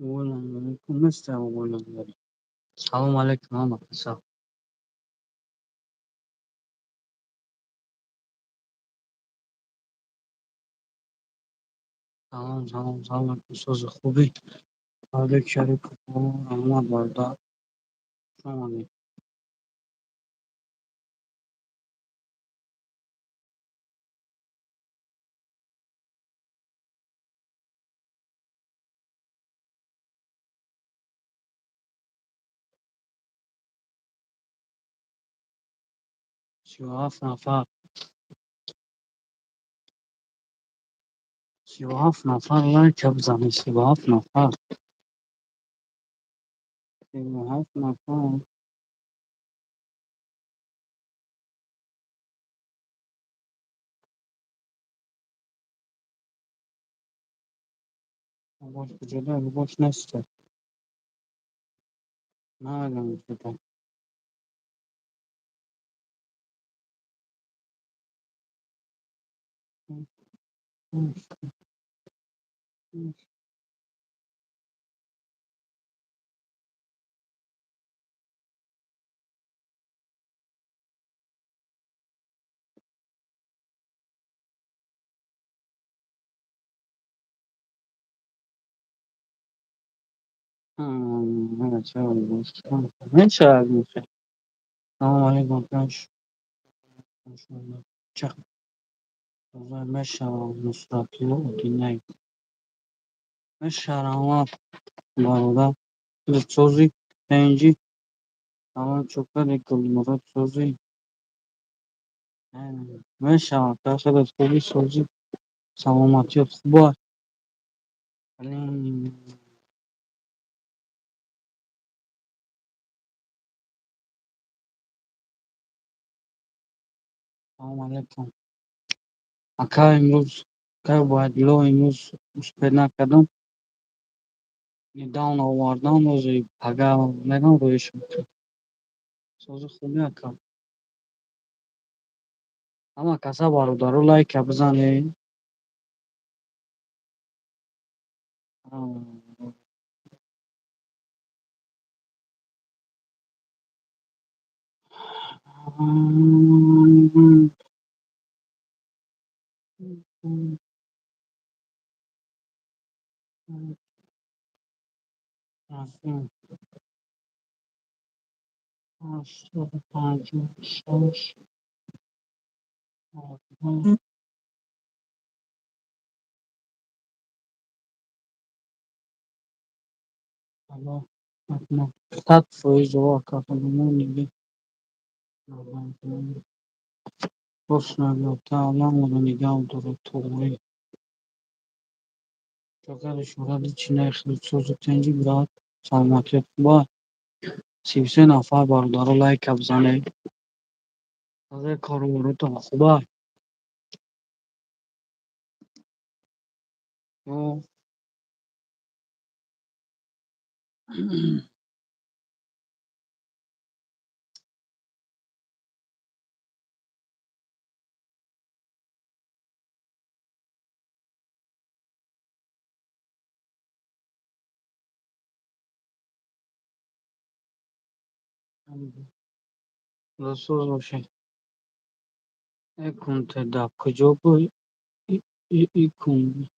Oğlum, nasıl oğlum? Salam aleyküm Ahmet. Sağ سلام سلام سلام سوز خوبی حالك شریک احمد بردا شما سی و هفت نفر 37 نفر لایک بزنید 37 نفر 37 نفر باش کجا باش نسته نه کجا نه چرا باش من چرا میشه سلام علیکم چه خبر مشا مستقیم و دینه مشا برادر سوزی پنجی تمام چوکر گل مراد سوزی میشه داخل خوبی سوزی سلامتی خوبه ولی سلام علیکم اکا امروز که باید لو امروز سپید نکردم داون آوردم روزی پگه میدم رویش سوزی خوبی اکا اما کسا بارو دارو لایک بزنی Start freeze work morning. Personal تعامل نگاه داره طوری چقدر شغل چینه خیلی سوز تنجی برات سلامتی با 33 نفر باردارو لایک بزنه از کارو رو تو خوبه او رسوز باشه اکون تدا کجا بای ایکون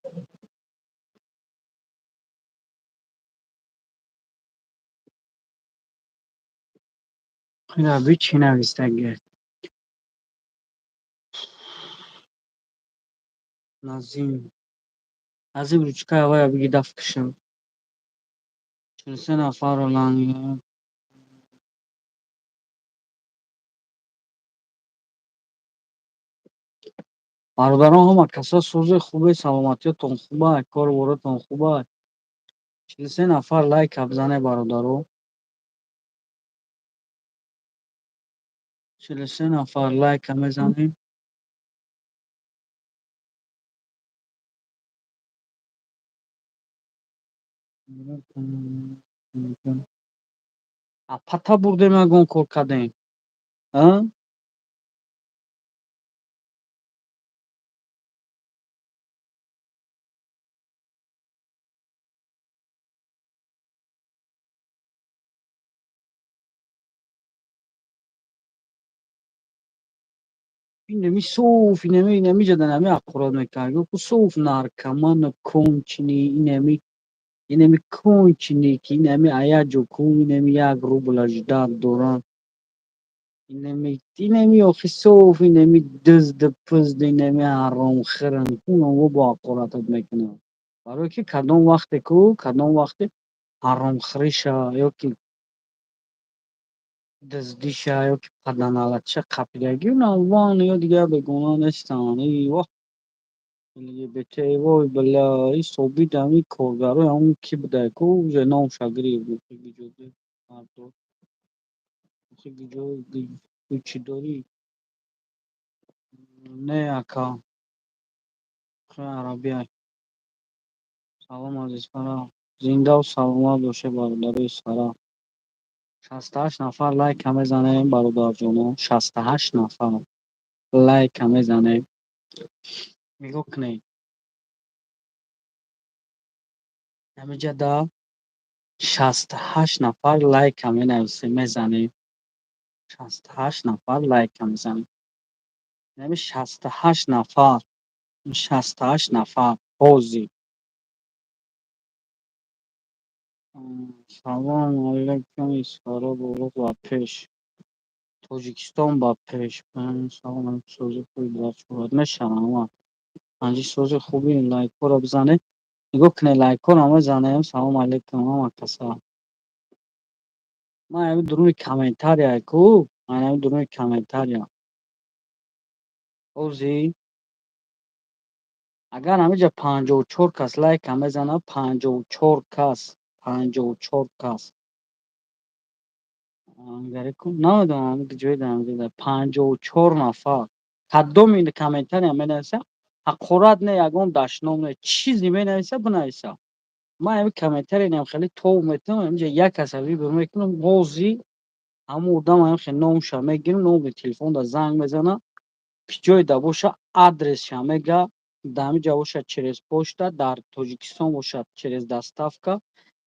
خیلی بی چی نویسته گرد نازیم نازیم روچکای هوای بگی دفت کشم 43 نفر رو لانگه برادران همه کسا سوز خوبه سلامتی تون خوبه کار براتون خوبه 43 نفر لایک بزنه برادرو 43 نفر لایک میزنیم پتا بردیم اگون کار کردیم ها Inemi sof, inemi jadan ami akkurat mekan. Yok sof narkaman konchini inemi konchini ki inemi ayajo ku inemi yag rubla jda doran. Inemi ofi sof inemi dızdı pızdı inemi haram khiran. Kuno wo ba akkurat mekan. برای که کدام وقت کو کدام وقت حرام خریشا یا که دزدیشا یا که پدنالتشا قپیدگی اون وان یا دیگه بگونان استان ای وقت یه بچه وای بلا ای صوبی دمی کارگارو همون کی بده کو جنام شگری بود خیلی جده مردو خیلی جده چی داری نه اکا خیلی عربی های سلام عزیز فرا زنده و سلامت باشه برادر سارا 68 نفر لایک هم بزنه برادر جونو 68 نفر لایک هم بزنه نگاه کنید همینجا دا 68 نفر لایک هم نویسه میزنه 68 نفر لایک هم میزنه یعنی 68 نفر 68 نفر حوزی سلام علیکم اسکارا بولو با پیش توجیکستان با پیش من سلام علیکم سوزی خوبی باید شود میشنم پنجی سوزی خوبی لایک رو بزنه نگاه کنه لایک رو هم بزنه سلام علیکم هم کسا من همین درون کامنتاریا کو من همین درون کامنتاریا حوزی اگر همینجا 54 کس لایک هم بزنه 54 کس 54 کس گره کن نمیدونم جوی دارم دیده 54 نفر کدوم این کامنتاری هم بنویسه حقورت نه یگون دشنام نه چیزی بنویسه بنویسه من همین کامنتاری نیم خیلی تو میتونم اینجا یک کسوی برم میکنم حوزی همون ادام هم خیلی نامشا میگیرم نام تلفن دا زنگ بزنه جای دا باشه آدرس میگه دمی جا باشه چرز پشت در تاجیکستان باشه چرز دستافکا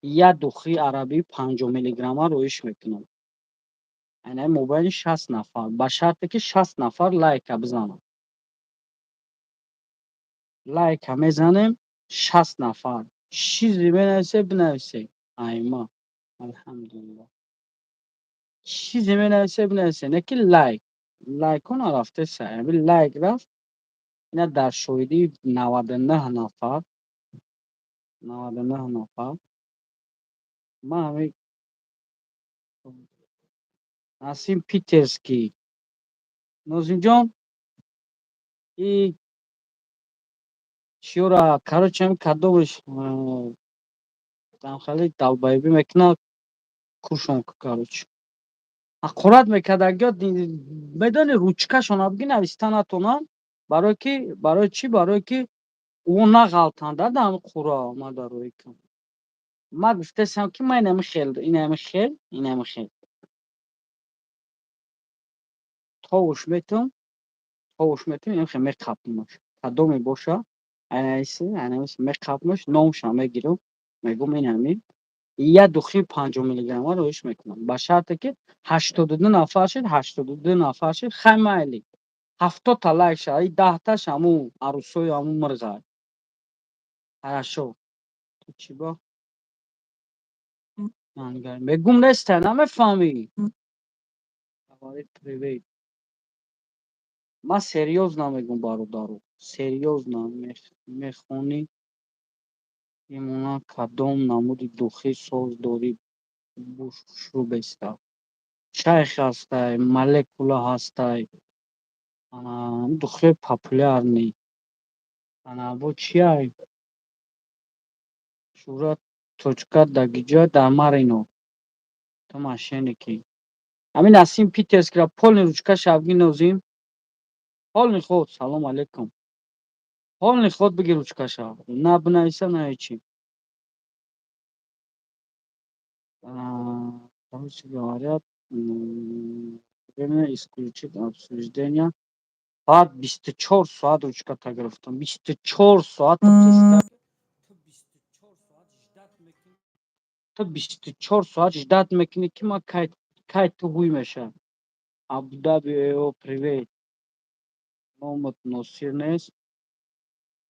یا دخی عربی 5 میلی گرم رویش میکنم یعنی موبایل 60 نفر با شرطی که 60 نفر لایک بزنم لایک میزنیم 60 نفر چیزی بنویسه بنویسه ایما الحمدلله چیزی بنویسه بنویسه نه که لایک لایک کن رفته سه لایک رفت اینا در شویدی 99 نفر 99 نفر ما همین نسیم پیترسکی نازین جان این چیورا короче هم کدومش там خیلی دلبایبی میکنه کشون که короче аккурат мекардагиё медони ручкашона бигӣ нависта натонанд барои чӣ барое ки ӯ нағалтанда дан қура мадарои кам ма гуфтасам ки ма инами хел товуш метум ин хел меқапмаш кадоме боша айнаиси меқапмаш номша мегирам мегум инами я духи 5 миллиграмма роиш мекунам ба шарте ки 82 нафар шид 82 нафар шид хай майли 70 та лайк шад 10 таш ҳамун арӯсои ҳамун мирза ҳарашо чӣ ба мегум неста намефаҳмӣ привет ман серьёзно мегум бародару серьёзно мехонӣ имона кадом намуди духӣ соз дорӣ бушрубеста шайх ҳастай молекула ҳастай духе популярный бо чиай шура точка дагиҷа дамарино то мошенники ҳамин насим питерскира полный ручка шавги нозим полный ход салом алейкум полный ход бигир ручкаша на бинависа на ҳечи короче говоря время исключить обсуждения بعد 24 ساعت ручката гирифтам 24 ساعت то 24 ساعت ждать мекунӣ ки ман кай ту ҳуй мешавам абудаби привет محمد ناصر نیست.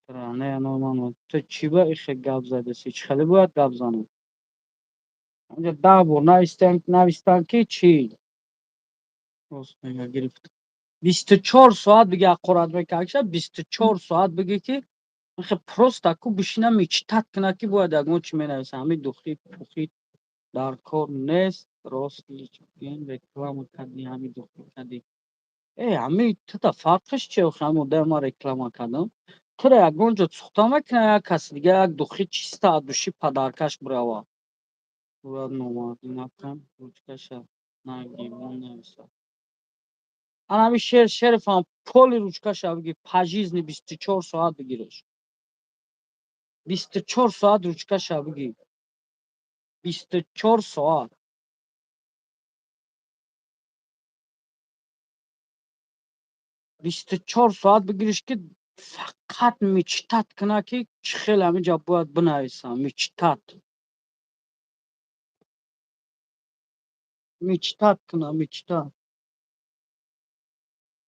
ترانه نام تو چی با ایخ گپ زده سی چه خیلی باید گپ زنم اونجا 10 بار نویستن که چی راست میگه گرفت 24 ساعت بگه اقرات میکشه 24 ساعت بگه که خب پروست اکو بشینم میچتت کنه که باید اگه چی مینویسه همین دخی پوخی در کار نیست راست میگه رکلام کردی همین دخی کردی ای همین تو فرقش چیه خمو در ما رکلام کردم تو را یک گونجا سوختا میکنه یک کس دیگه یک دخی چیستا دوشی پدرکش براوا باید نمازی نکن روچکش نگیمون نویسه انا همین شرف هم پولی روچکش بگی پجیزنی 24 ساعت بگیرش 24 ساعت روچکش بگی 24 ساعت 24 ساعت بگیرش که فقط میچتت کنه که خیلی همینجا باید بنویسم میچتت کنه میچتت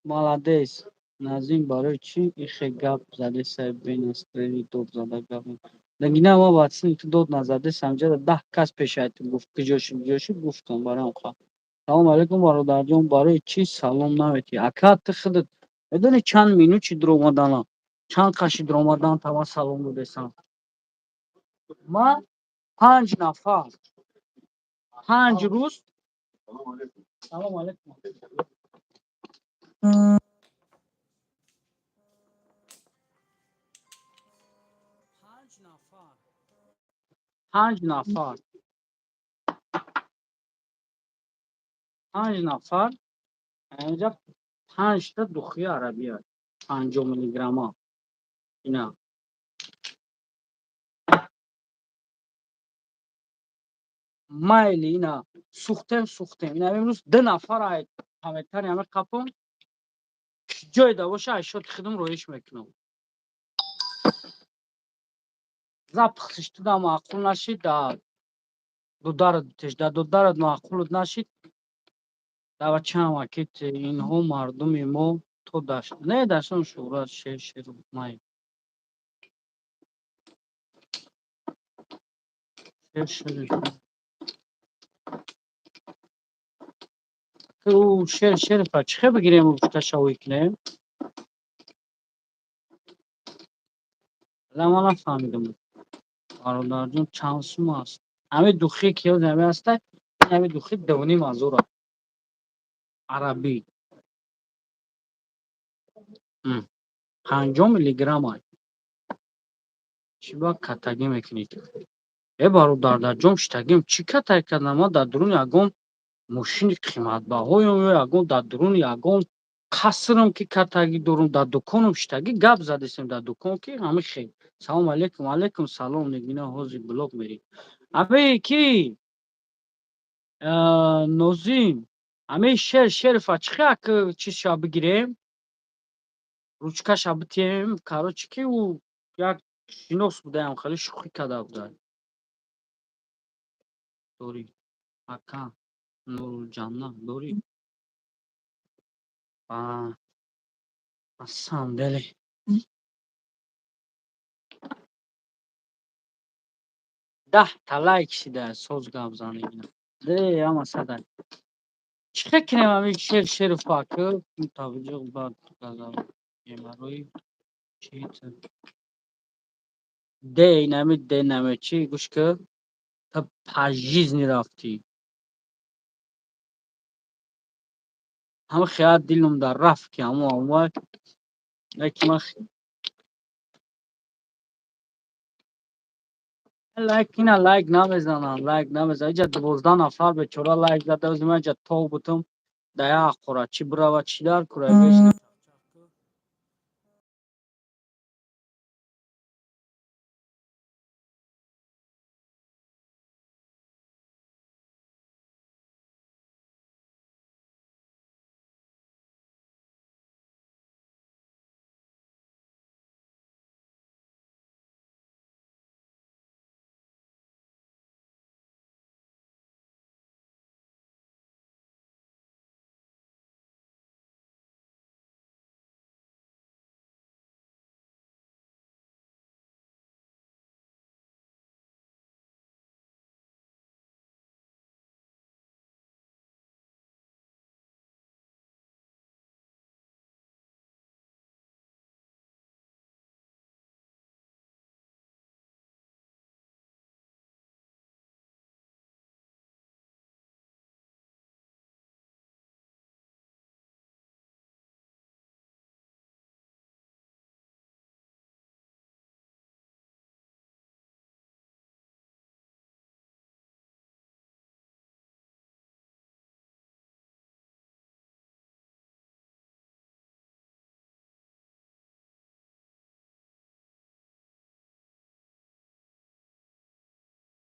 مالادیس نازین برای چی ایخی گپ زده سر بین استری دود زده گپ نگینه ما باتسین تو دود نزده سمجه 10 کس پیشایت گفت که جاشی گفتم برای اون خواه سلام علیکم برادر جان برای چی سلام نمیتی اکات خودت بدونی چند مینو چی در اومدن چند کشی در اومدن تا سلام بودستم ما 5 نفر 5 روز سلام علیکم 5 نفر 5 نفر 5 نفر اینجا 5 تا دخی عربی هست 50 میلی گرم ها اینا مایلی اینا سوختم اینا امروز 2 نفر های همه تر همه کپم جای دا باشه اشاد خودم رویش میکنم запахش туда маъқул нашид дударат маъқул нашид давачаама ки инҳо мардуми мо то дашт не даштан шӯҳрат шеру май шерфа чихе бигирем рӯшташавӣ кунем ма нафаҳмидам бародарҷон чанд сум аст ҳамин духӣ ки ҳаме аста ҳамин духӣ 2.5 азора арабӣ 50 миллиграмма чӣ ба катагӣ мекунед бародарҷон штагим чӣ катак кардам ма дар дуруни ягон мошини қиматбаҳоям ё ягон дар дуруни ягон қасрам ки катагӣ дорум дар дуконам штагӣ гап задастем дар дукон ки ҳамин хел салом алейкум алейкум салом нигина ҳозир блок мерӣ абе ки нозим ҳамин шерифа чихак чизша бигирем ручкаша битием короче ки ӯ як шинос будаям хеле шӯхӣ карда будад дорӣ ака нуруҷанна дорӣ сандале 10 талай кишида соз гап занем ама садай чӣ фикрем ҳамин шеру факу таваҷҷӯҳ ба емарои чита де инами де наме чӣ гӯш кӯ та пажизни рафтӣ ҳама хият дилум дар рафт ки ҳамо омад яки ман лайк ина лайк намезанам иҷа 12 нафар бечора лайк зада ӯзи ман иҷа тов бутум да як қора чӣ бирава чӣ дар кура